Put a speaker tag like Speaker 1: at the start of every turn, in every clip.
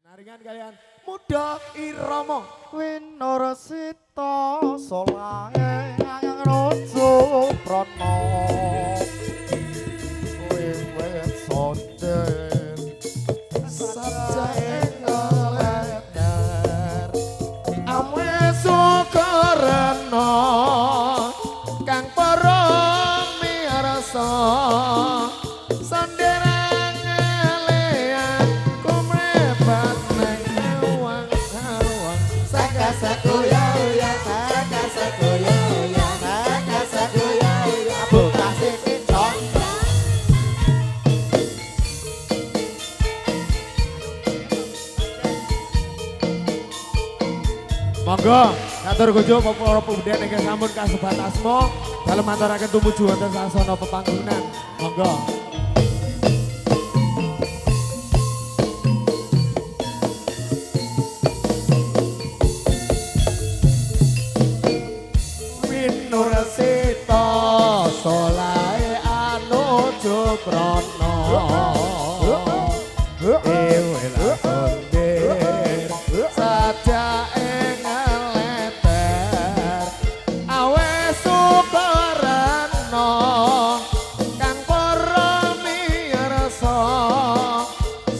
Speaker 1: Naringan kalian Muda Irama
Speaker 2: Winarasita solae rojo prana wiwit sonden sajae ngeleter ame sukarana kang para mirsa
Speaker 1: Monggo, ngatur kujo para pemuda ingkang sampun kasebat asma dalem maturaken tumuju wonten sasana pepanggunan. Monggo.
Speaker 2: Winurasita solae anuju prana ewela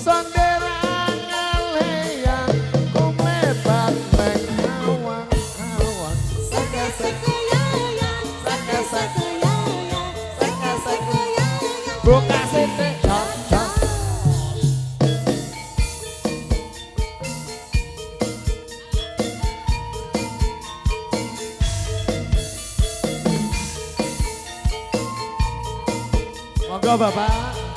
Speaker 2: sonder sajae buka sete jam
Speaker 1: Monggo Bapak.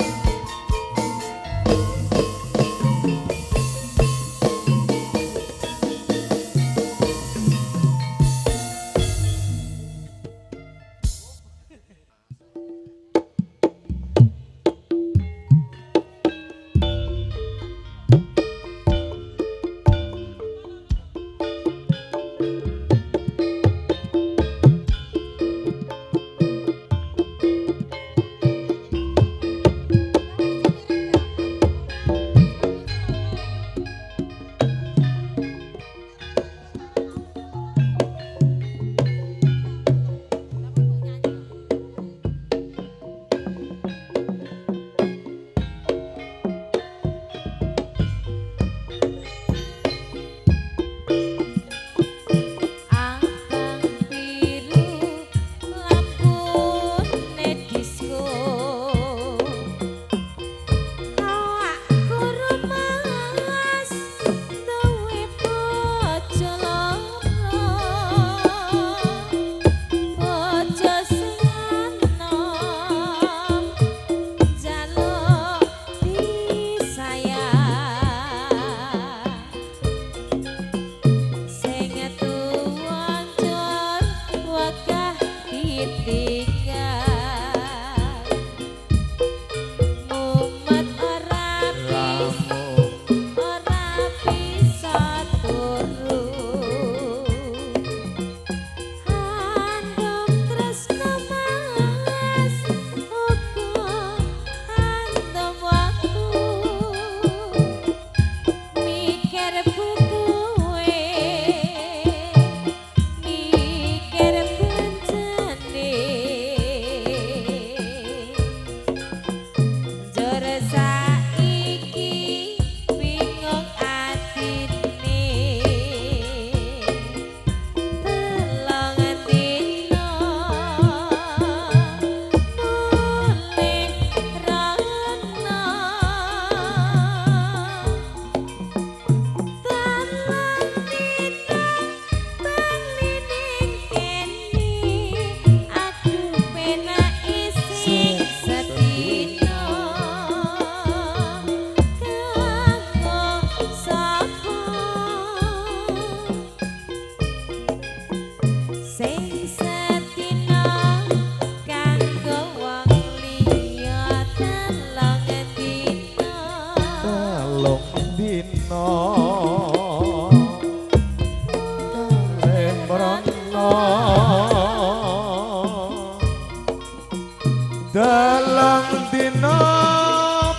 Speaker 2: dalang dina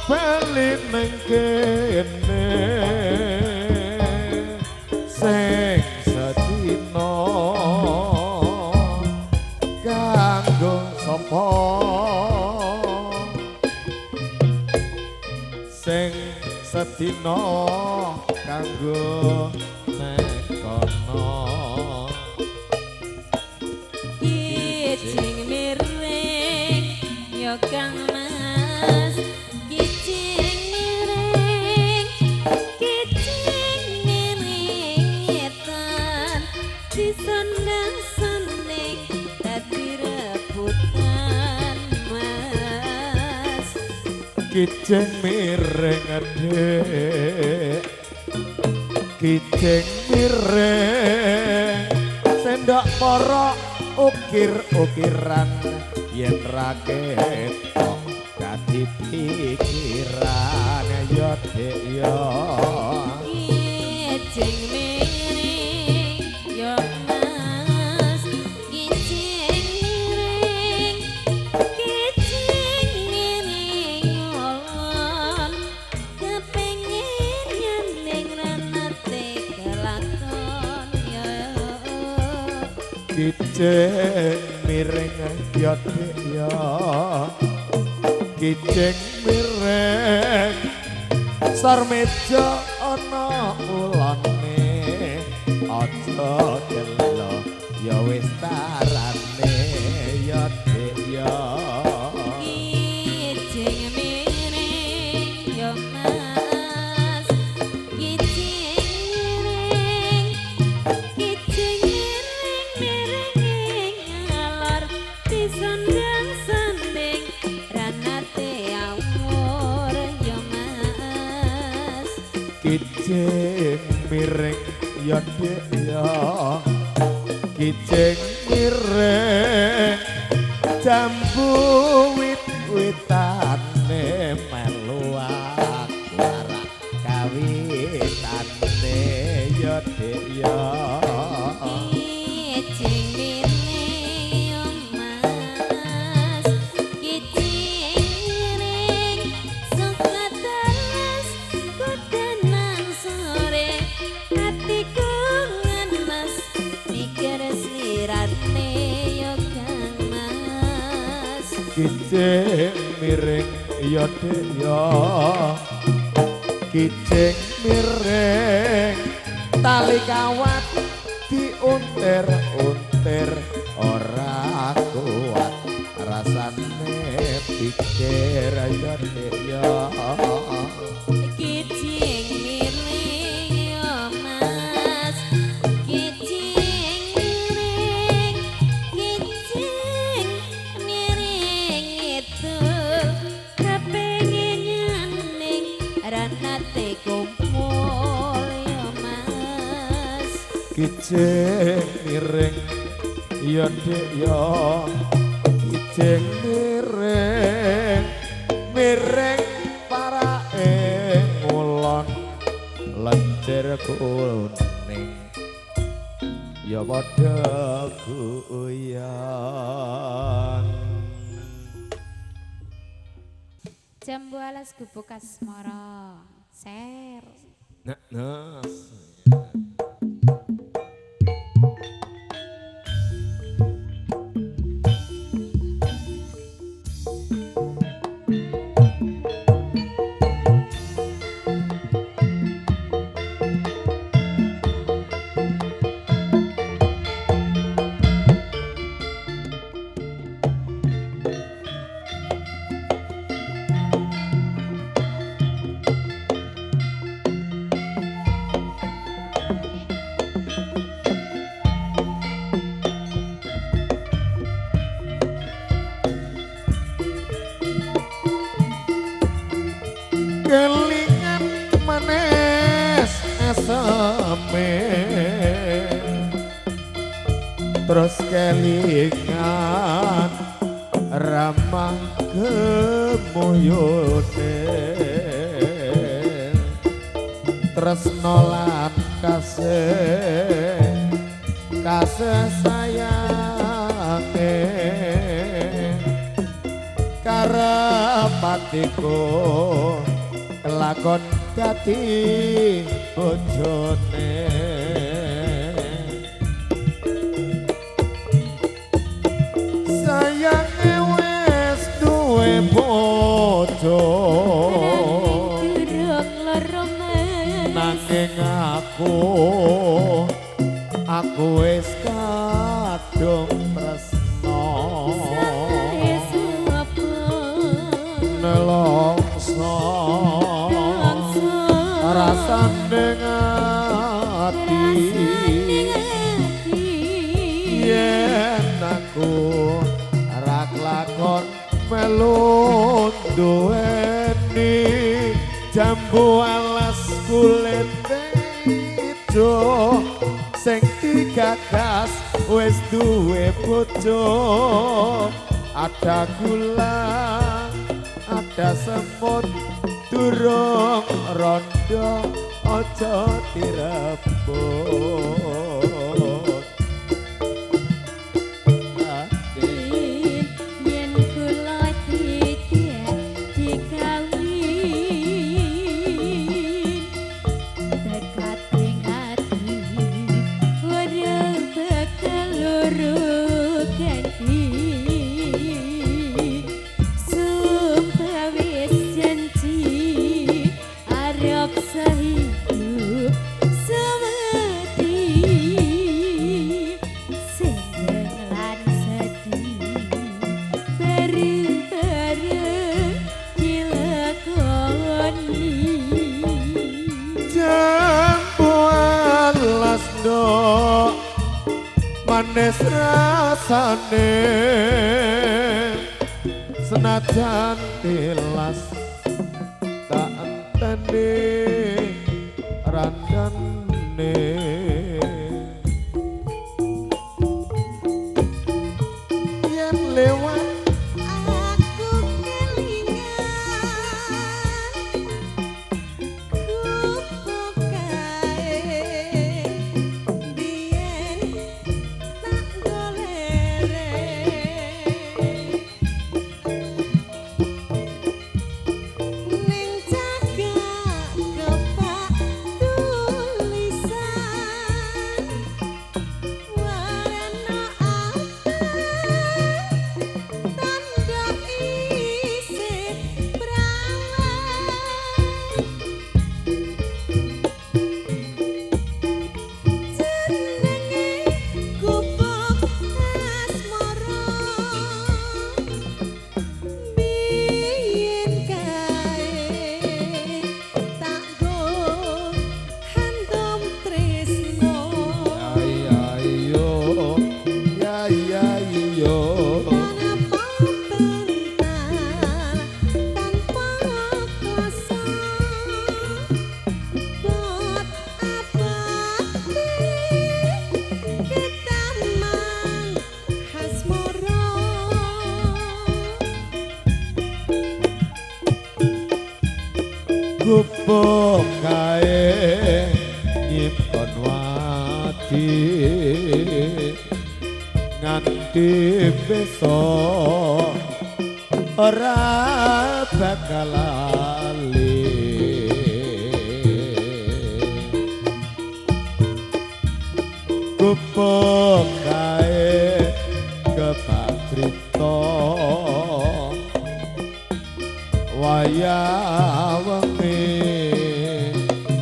Speaker 2: bali ning kene sing sedina kanggo nekono
Speaker 3: Kijing miring yo Kang Mas Kijing miring etan disandang-sanding dadi rebutan Mas
Speaker 2: kijing miring adek kijing miring sendok para ukir-ukiran yen ra ketok dadi pikiran ya dek ya
Speaker 3: Kijing miring yo Mas Kijing miring ulun kepengin nyanding ranate kelakon yo
Speaker 2: kijing miring ya dek ya kijing miring sarmeja ana ulane aja gelo ya wis tarane ya dek ya
Speaker 3: Kijing miring yo Mas Kijing miring ngalor disandang-sanding ranate awur yo Mas
Speaker 2: kijing miring ya dek ya kijing miring jambu wit-witane melu aku arep kawitane ya dek ya
Speaker 3: Kijing miring yo Mas Kijing miring suka teles kudanan sore hatiku ngenes mikir slirane yo Kang Mas
Speaker 2: kijing miring ya dek ya kijing miring tali kawat diuntir-untir ora kuat rasane pikir ya dek ya
Speaker 3: Kijing miring yo Mas Kijing miring itu kepengin nyanding ranate kumpul yo Mas
Speaker 2: kijing miring ya dek ya kijing miring miring para ngulon lencer kuning ya padha guyan
Speaker 3: Jambu alas gubuk asmara ser
Speaker 2: nah kelingan manis asame terus kelingan ramah kemuyune tresno lan kasih sayange karepatiku lakon dadi bojone sayange wis duwe bojo aku wis kadung tresno nelongso rasane ngati yen aku ora kelakon melu duweni jambu alas kulit ijo sing digagas wis duwe bojo ada gula ada semut durung rondo aja direbut manis rasane senajan tilas tak enteni randane yen lewat
Speaker 3: aku kelingan
Speaker 2: gubuk kae nyimpen wati nganti besok ora bakal lali gubuk kae kepatrito wayah wengi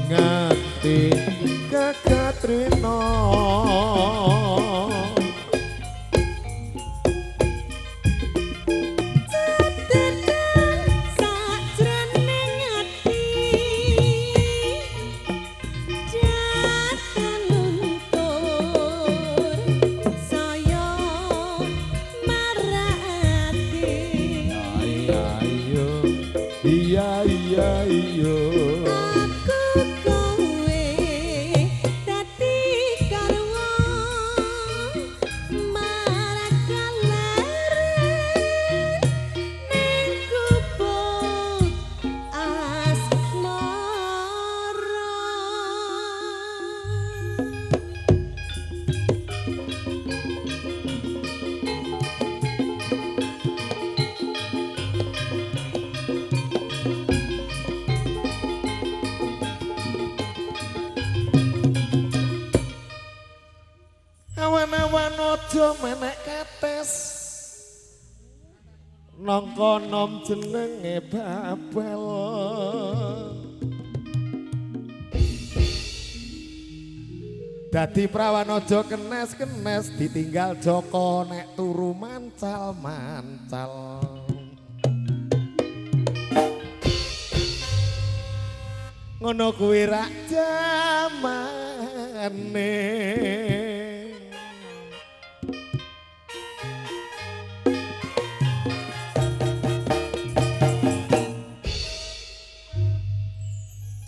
Speaker 2: nganti kekatrina iya iya iya
Speaker 3: aku kowe dadi karwa marakalaran ning gubuk asmara.
Speaker 2: awan-awan aja menek kates nangka nom jenenge babel
Speaker 1: Dadi prawan aja kenes-kenes ditinggal Joko nek turu mancal-mancal. Ngono kuwi rak jamane.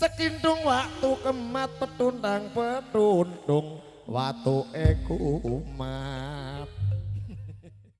Speaker 1: Cekintung waktu kemat petundang petundung watuke kumat.